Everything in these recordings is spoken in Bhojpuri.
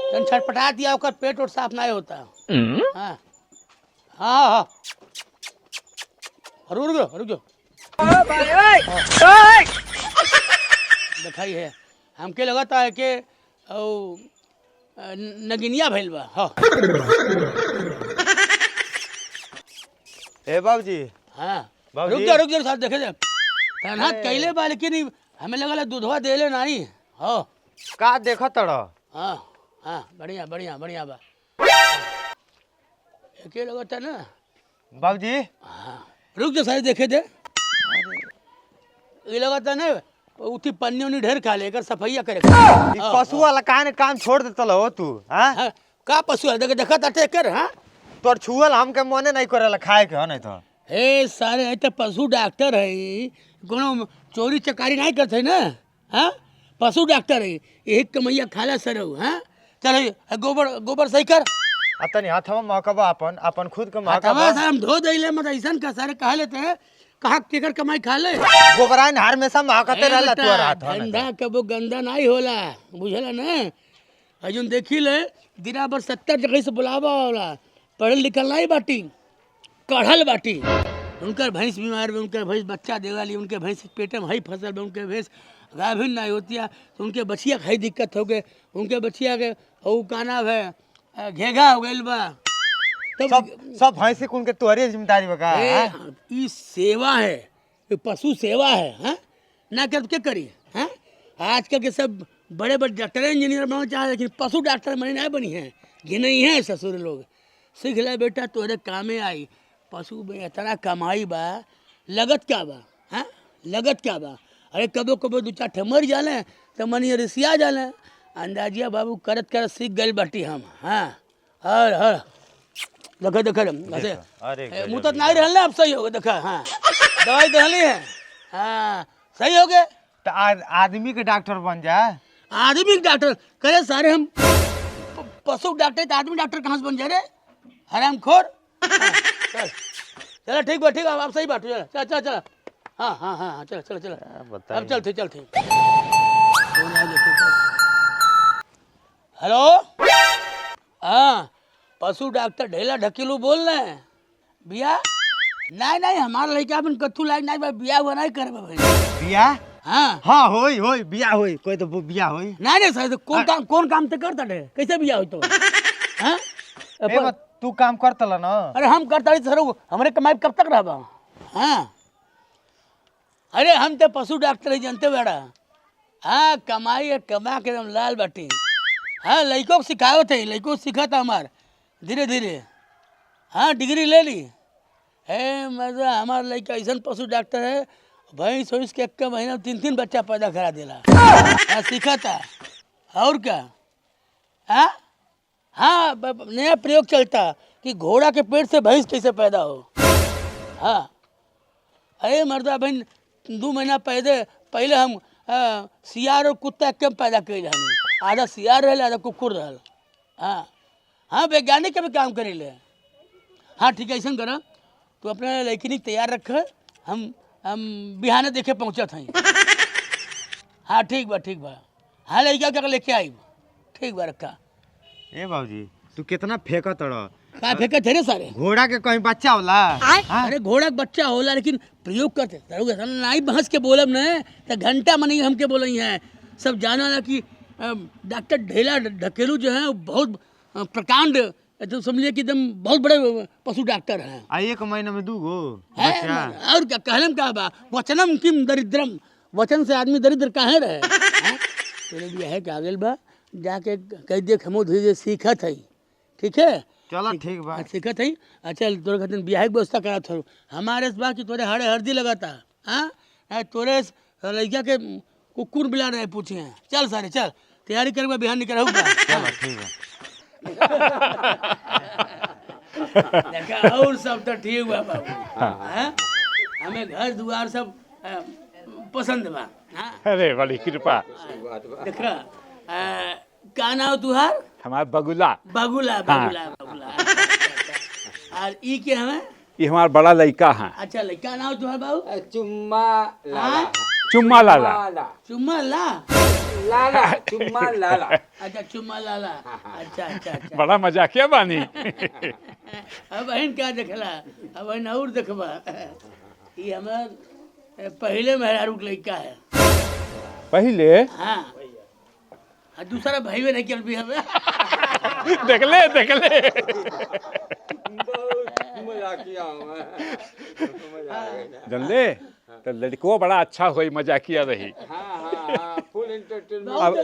तन छटपटा दिया ओकर पेट और साफ नहीं होता। हाँ हाँ हाँ रुक जाओ दिखाई है हमके लगता है कि नगिनिया भइल बा। हाँ ए बाबूजी हाँ बाबूजी। रुक जा साथ देखे तनहा कैले बा लेकिन हमें लगल दूधवा देले नहीं। हाँ का देखा तड़ हाँ हाँ बढ़िया बढ़िया बढ़िया बा के लगता ना बाबूजी। हाँ रुक जा सारे देखे दे ये लगता ना उठी पन्नी उन्नी ढेर खा लेकर सफाइया करे। ई पशु वाला काहे काम छोड़ देतल हो तू? हां हाँ, का पशु है देखा ताटे कर। हाँ तोर छुअल हमके मने नहीं करेला खाए के हो नहीं तो। हे सारे है तो पशु डॉक्टर है कोनो चोरी चकारी नहीं करते ना। हाँ पशु डॉक्टर है एक कमैया खाला सर। हाँ चल गोबर गोबर सही कर अतनी हाथवा महकबा अपन खुद के हथवा महकबा से हम धो दे मत ऐसा का सारे कहा लेते हैं कहा केकर कमाई खा ले। गोबराइन हर में सब महकते रहला तोर हाथ ठंडा कबो गंदा नहीं होला बुझला ना। अजुन देखी ले दिना भर 70 जगह से बुलावा होला पढ़ल लिखल नहीं बाटी कढ़ल बाटी। उनकर भैंस बीमार बा उनकर भैंस बच्चा दे वाली उनके भैंस पेट में हई फसल बा उनके भैंस गाभिन नहीं होती है तो उनके बछिया खाई दिक्कत हो गए उनके बछिया के और का नाम है घेघा हो गइल बा। सब भैंस कुन के तोरे जिम्मेदारी बका। ई सेवा है ये पशु सेवा है। हाँ ना कर के करी। हाँ आजकल के सब बड़े बड़े डॉक्टर इंजीनियर बनना चाहे लेकिन पशु डॉक्टर बने नहीं बनी है घिनई है ससुर लोग। सीख ले बेटा तोरे कामे आई पशु में इतना कमाई बा लगत क्या बा। हाँ लगत क्या बा अरे कबो कबो दो चार मर जाले तो मनी रिसिया जाले अंदाजिया बाबू करत करत सीख गए बाटी हम। हाँ हर हर देखो देखो ऐसे मुँह तो नहीं रहना अब सही हो गया देखा। हाँ दवाई दहली है। हाँ सही हो गए तो आदमी के डॉक्टर बन जा। आदमी के डॉक्टर करे सारे हम पशु डॉक्टर तो आदमी डॉक्टर कहाँ से बन जा रहे हराम खोर। चल चलो ठीक बा आप सही बात चल चल चल। हाँ हाँ हाँ चलो चलो चलो अब चलते हेलो हाँ पशु डॉक्टर ढेला ढकेलू बोल रहे हैं बिया नहीं हमारा लड़का अपन कथू लायक नहीं बा बिया हुआ नहीं कर बिया। हाँ हाँ होई बिया होई कोई तो बिया होई नहीं सर तो कौन काम तो करता है कैसे बिया हो तो। हाँ तू काम करतला ना। अरे हम करता रही सर हमारे कमाई कब तक रहा। हाँ अरे हम तो पशु डॉक्टर है जानते बेड़ा। हाँ कमाई है कमा के एकदम लाल बाटी। हाँ लड़कों को सिखावत है लड़कों को सीखा था हमार धीरे धीरे। हाँ डिग्री ले ली है मजा हमारा लड़का ऐसा पशु डॉक्टर है भैंस वैंस के एक महीना 3 बच्चा पैदा करा देला। हाँ सीखा था और क्या। हाँ हाँ नया प्रयोग चलता कि घोड़ा के पेट से भैंस कैसे पैदा हो। हाँ अरे मर्दा बहन 2 महीना पहले हम सियार और कुत्ता कम पैदा कर रही आधा सियार रहे आधा कुकुर रहे। हाँ हाँ वैज्ञानिक के भी काम करे ले। हाँ ठीक है ऐसा करा तो अपने लड़की तैयार रख हम बिहाने देखे पहुँचत हैं। हाँ ठीक बा हाँ लड़का क्या लेके आई ठीक बा रखा। ए बाबूजी तू कितना फेंका तड़ का फेंका थे रे सारे घोड़ा के कहीं बच्चा होला। अरे घोड़ा का बच्चा होला लेकिन प्रयोग करते नहीं बहस के बोलब न तो घंटा मनी हमके बोल है सब जाना ना कि डॉक्टर ढेला ढकेलू जो है बहुत प्रकांड तो समझिए कि एकदम बहुत बड़े पशु डॉक्टर हैं। एक महीने में 2 गो बच्चा और क्या कहलम क्या बा वचनम किम दरिद्रम वचन से आदमी दरिद्र काहे रहे। चलो भी है कागल बा जाके कह देख हम धीरे सीखत है ठीक है। चलो ठीक बा सीखत है। अच्छा तोरे खातिर बियाह की व्यवस्था करा थोड़ा हमारे से बा कि तोरे हरे हल्दी लगाता। हाँ तोरे लड़का के कुकुर बिला रहे पूछे हैं चल सारे चल तैयारी कर बिहार निकल चलो ठीक है। देखा और सब तो ठीक बा बाबू। हमें घर द्वार सब पसंद बा। अरे बड़ी कृपा। देखा का नाम तुहार हमारा बगुला बगुला बगुला बगुला। और ई के हमें ये हमारा बड़ा लड़का है। अच्छा लड़का नाम तुहार बाबू चुम्मा लाला चुम्मा लाला चुम्मा ला लाला चुम्मा लाला। अच्छा चुम्मा लाला। अच्छा अच्छा अच्छा। बड़ा मजाकिया बानी। अब बहन क्या देखला, अब बहन और देखबा। ये हमार पहले मेहरारू के लड़का है। पहले हाँ और दूसरा भाई में नहीं चल भी हमें। देखले देखले मजाकिया हूँ मैं। जानले तो लड़को बड़ा अच्छा होई, मजाकिया रही। हाँ फुल एंटरटेनमेंट। बहुत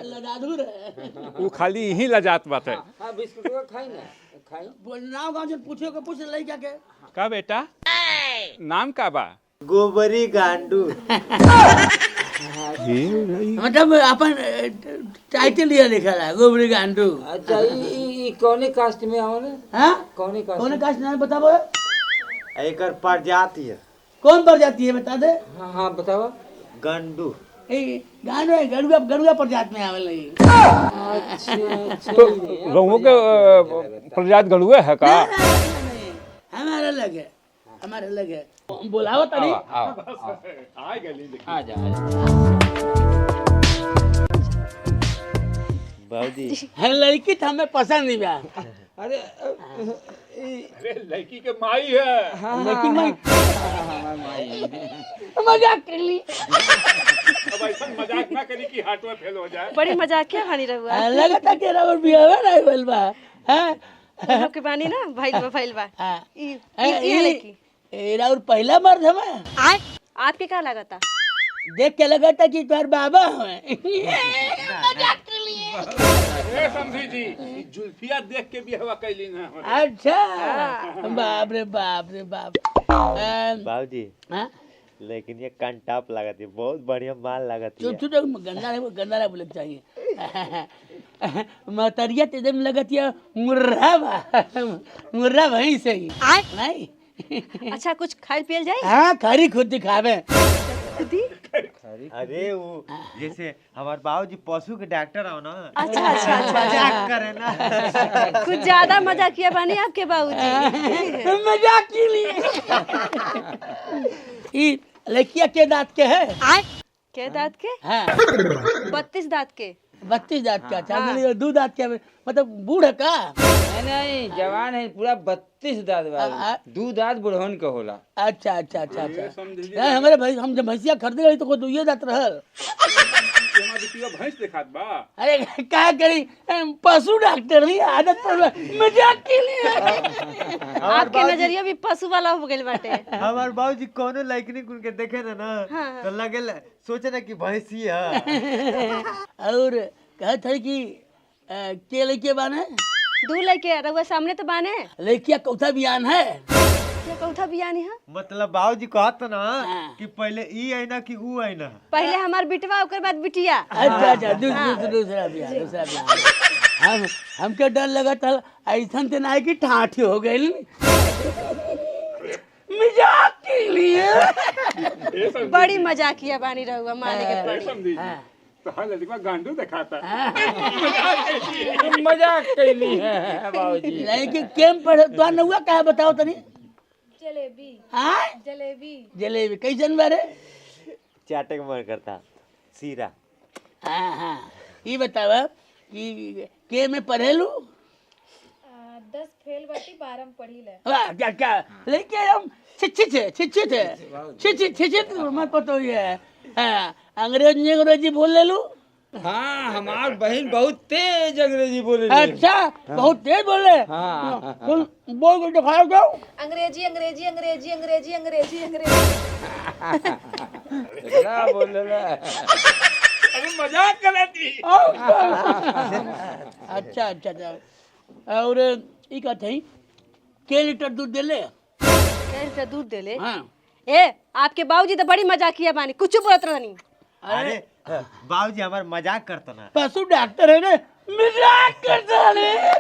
लदादूर है। वो खाली यही लजात बात है। हाँ बिस्कुट का खाई ना खाई। नाव गाँव से पूछो के पूछ लड़का के। का बेटा नाम का बा? गोबरी गांडू। मतलब अपन टाइटल ये लिखा है गोबरी गांडू। अच्छा ये कौने कास्ट में आओ ना? हाँ कौने कास्ट? कौन कास्ट नाम बताबो। एकर प्रजाति है कौन प्रजाति है बता दे। हाँ हाँ बताओ। गंडू। गांडू है, गरुआ गरुआ प्रजाति में आवे लगी। अच्छा अच्छा। तो रोहू के प्रजात गड़ुए है का? नहीं, हमारा अलग है, हमारा अलग है। बुलाओ तनी। आ गली आ जा। बाबूजी लड़की तो हमें पसंद नहीं बा। अरे अरे लड़की के माई है। लेकिन मैं मजाक कर ली। अब ऐसा मजाक ना करी कि हाथ में फेल हो जाए। बड़ी मजाकिया बानी रहुआ। लगा था कि रबर भी हवे नहीं बोल बा। हां हम के बानी ना भइल बा। हां ये लड़की एरा और पहला मर्द हमें आपके क्या लगता? देख के लगा था कि तुम्हारे बाबा हमें। ए समझी जी जुल्फिया देख के भी हवा कैली ना। अच्छा बाप रे बाप रे बाप। बाबूजी हां लेकिन ये कंटाप लागत है, बहुत बढ़िया माल लागत है। चुप चुप गंदा नहीं बोलना चाहिए। मतरिया तो एकदम लगत है मुर्रा बा, मुर्रा वहीं से ही नहीं। अच्छा कुछ खाए पियल जाए? हाँ खरी खुद दिखावे। खुदी? अरे वो जैसे हमारे बाबूजी पशु के डॉक्टर आओ ना। अच्छा अच्छा अच्छा मजाक करे ना। कुछ ज्यादा मजाकिया बानी आपके बाबूजी। मजाक के लिए। ये लड़किया के दांत के है? के दांत के? हाँ 32 दांत के। 32 दांत का। अच्छा दो दांत के मतलब बूढ़ है का? नहीं जवान है पूरा 32 दांत वाला। दो दांत बुढ़वन का होला। अच्छा अच्छा अच्छा अच्छा। हमारे भाई हम जब भैंसिया खरीदे गई तो कोई दुइये दांत रहल। भैंस दिखात बा। अरे क्या करी पशु डॉक्टर नहीं आदत पर मजाक के लिए। आपके नजरिया भी पशु वाला हो गइल बाटे। हमारे बाबूजी कोनो लाइकनी कुन के देखे ना तो लगे सोचे ना कि भैंसी है। और कहत है कि के लड़के बाने? दू लड़के रहुआ सामने तो बाने। लड़किया कौथा बियान है? क्या कौथा बियानी है? मतलब बाबूजी कहत ना कि पहले ई है ना कि ऊ है ना। पहले हमार बिटवा ओकर बाद बिटिया। अच्छा अच्छा दूसरा बियान। हमके डर लगा था ऐसा तो ना कि ठाठी हो गई। मजाक के लिए। बड़ी मजाकिया बानी रहुआ माने के पड़ी। समझी जी तो हाँ लड़का गांडू दिखाता। मजाक कैली है बाबूजी। लेकिन केम पढ़े तो नहुआ कहा बताओ तनी। जलेबी। हाँ जलेबी। जलेबी कैसन बारे? चाटे का मन करता सीरा। हाँ हाँ ये बताव कि के में पढ़ेलू? 10 फेल बाटी 12 में पढ़ी ले। वाह क्या क्या लेके हम शिक्षित मत पतो ये। हाँ अंग्रेजी बोल ले लू। हाँ हमार बहन बहुत तेज अंग्रेजी बोले। अच्छा बहुत तेज बोले। हाँ बोल के दिखाओ दो। अंग्रेजी अंग्रेजी अंग्रेजी अंग्रेजी अंग्रेजी अंग्रेजी। क्या बोले ला? अरे मजाक कर थी। अच्छा अच्छा अच्छा। और ये कहते हैं के लीटर दूध दे ले? के लीटर दूध दे ले? हाँ ए आपके बाबूजी तो बड़ी मजाकिया बानी, कुछ बोलत रहनी। अरे बाबूजी हमारे मजाक करता ना। पशु डॉक्टर है ना मजाक करता है।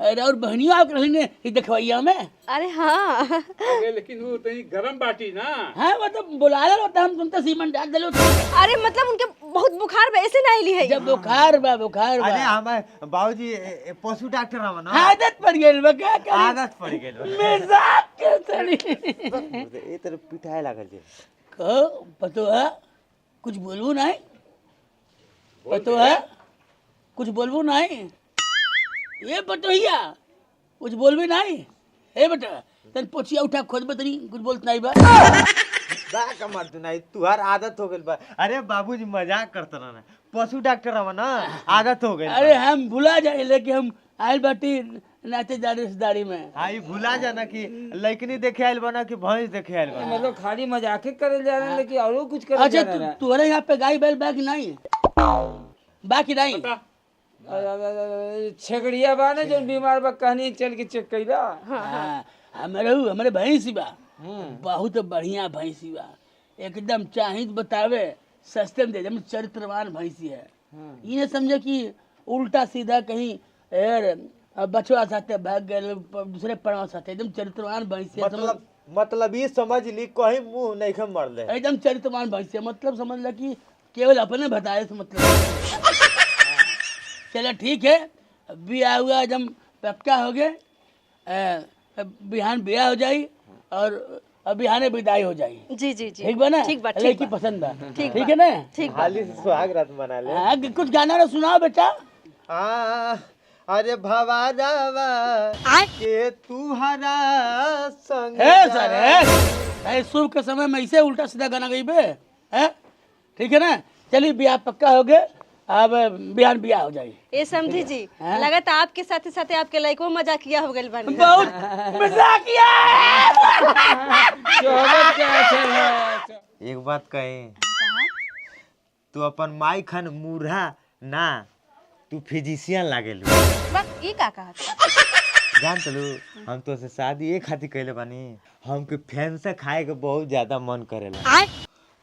अरे और बहनियों आप रहेंगे ये देखवाइया में। अरे हाँ अरे लेकिन वो तो गरम बाटी ना। हाँ मतलब बुला ले होता हम तुम तो सीमन डाल दे लो। अरे मतलब उनके बहुत बुखार बा ऐसे नहीं ली है। जब बुखार बा अरे हमारे बाबूजी पशु डॉक्टर हवा ना। आदत पड़ गई बा क्या करे? आदत पड़ गई। मजाक करता नहीं। ये तरफ पिटाए लागल जे। कहो पतो है कुछ बोलबू नहीं पतो है कुछ बोलबू नहीं ये बटोहिया कुछ बोलबी नहीं ए बेटा तन पोछिया उठा खोजबे तनी कुछ बोलत नहीं बा बा कमार तू नहीं तुहार आदत हो गइल बा। अरे बाबूजी मजाक करत ना पशु डॉक्टर हवा ना आदत हो गइल। अरे हम भुला जाए लेकिन हम आयल बाटी नाचे जा रिश्तेदारी में। हाँ ये भुला जाना कि लइकनी देखे आइल बना कि भैंस देखे आइल बना। मतलब खाली मजाक करे जा रहे हैं लेकिन और कुछ करे अच्छा जा रहे हैं। तुम्हारे यहाँ पे गाय बैल बाकी नहीं बाकी नहीं छेगड़िया बा ना जो बीमार बा कहनी चल के चेक कइला। हाँ हमारे भैंसी बा बहुत बढ़िया भैंसी बा एकदम चाहिए बतावे सस्ते में दे एकदम चरित्रवान भैंसी है। ये न समझे कि उल्टा सीधा कहीं बचवा साथे भाग गए दूसरे पड़वा साथे एकदम चरित्रवान भैंसी है। मतलब ये समझ ली कहीं मुंह नहीं खम मर ले एकदम चरित्रवान भैंसी है मतलब समझ ला कि केवल अपने बताए से मतलब। चलो ठीक है ब्याह हुआ एकदम पक्का हो गए बिहान ब्याह हो जाई और बिहाने विदाई हो जाई। जी जी जी ठीक बा ना ठीक बा लड़की पसंद बा ठीक है ना ठीक बा हाली से सुहाग रात मना ले। हाँ, कुछ गाना ना सुनाओ बेटा। अरे भवारावा के तुहरा संग है सर है शुभ के समय में इसे उल्टा सीधा गाना गई बे है ठीक है ना। चलिए ब्याह पक्का हो गए अब बिहान ब्याह हो जाए। ए समझी जी लगा था आपके साथ साथ आपके लड़को मजाक किया हो गइल बानी। बहुत मजाकिया एक बात कहे तू अपन माई खन मूढ़ा ना तू फिजिशियन लागेलू। बस ये का कहा जान चलू हम तो से शादी एक खातिर कैले बानी हमके फैन से खाए के बहुत ज्यादा मन करेला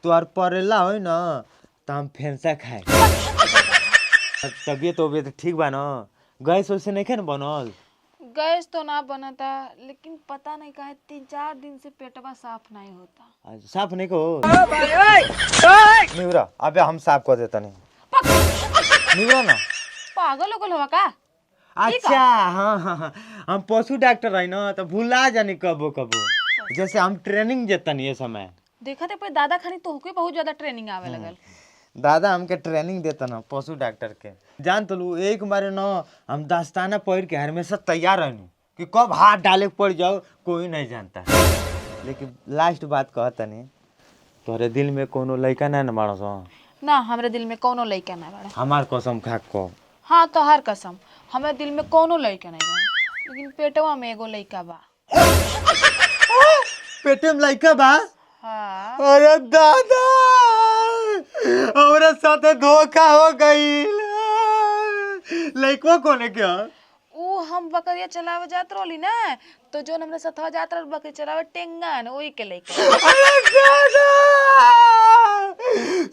तो और परेला हो ना तो हम फैन से खाए तबियत ठीक बा ना गैस वैसे नहीं खे ना बनल। गैस तो ना बनता लेकिन पता नहीं काहे 3-4 दिन से पेटवा साफ नहीं होता। साफ नहीं को निवरा अबे हम साफ कर देता नहीं निवरा ना पागल हो गल हवा का। अच्छा हाँ हाँ हाँ हम पशु डॉक्टर है ना तो भूला जानी कबो कबो जैसे हम ट्रेनिंग जेतन ये समय देखा थे दादा खानी तोहके बहुत ज्यादा ट्रेनिंग आवे लगल। दादा हमके ट्रेनिंग देता ना पशु डॉक्टर के जान तो लू एक बार ना हम दस्ताना पहन के हमेशा तैयार रहनू कि कब हाथ डाले पड़ जाओ कोई नहीं जानता। लेकिन लास्ट बात कहता नहीं तोहरे दिल में कोनो लड़का ना मानो सो ना हमरे दिल में कोनो लइका ना बड़ा। हमार कसम खा को हाँ तो हर कसम हमरे दिल में कोनो लइका नहीं बड़ा लेकिन पेटवा में एगो लइका बा। पेटे में लड़का बा। हाँ अरे दादा हमारे साथ धोखा हो गई लड़का कोने क्या ऊ हम बकरिया चलावे जात रहली ना तो जो हमरे साथवा जात रहल बकरी चलावे टेंगन ओही के लइका। अरे दादा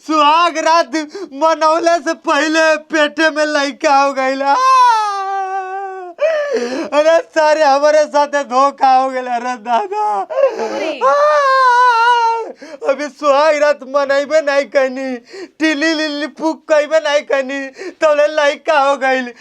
सुहाग रात मनौले से पहले पेटे में लड़का हो गईला। अरे सारे हमारे साथ धोखा हो गया। अरे दादा अभी सुहाग रात मनाइबे नहीं कनी टिली लिली फूक कइबे नहीं कनी तोले लड़का हो गइल।